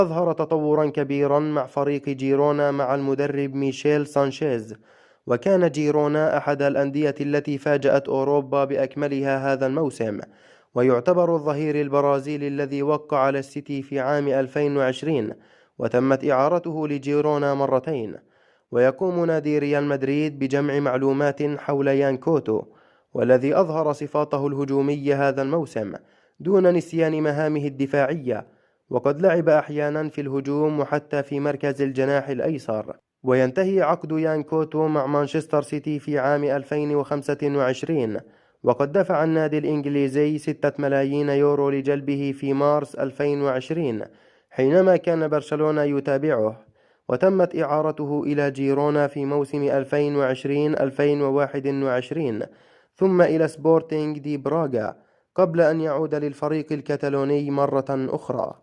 أظهر تطورا كبيرا مع فريق جيرونا مع المدرب ميشيل سانشيز، وكان جيرونا أحد الأندية التي فاجأت أوروبا بأكملها هذا الموسم، ويعتبر الظهير البرازيلي الذي وقع للسيتي في عام 2020، وتمت إعارته لجيرونا مرتين. ويقوم نادي ريال مدريد بجمع معلومات حول يان كوتو، والذي أظهر صفاته الهجومية هذا الموسم دون نسيان مهامه الدفاعية، وقد لعب أحيانا في الهجوم وحتى في مركز الجناح الأيسر. وينتهي عقد يان كوتو مع مانشستر سيتي في عام 2025، وقد دفع النادي الإنجليزي 6 ملايين يورو لجلبه في مارس 2020 حينما كان برشلونة يتابعه. وتمت إعارته إلى جيرونا في موسم 2020-2021، ثم إلى سبورتينغ دي براغا، قبل أن يعود للفريق الكتالوني مرة أخرى.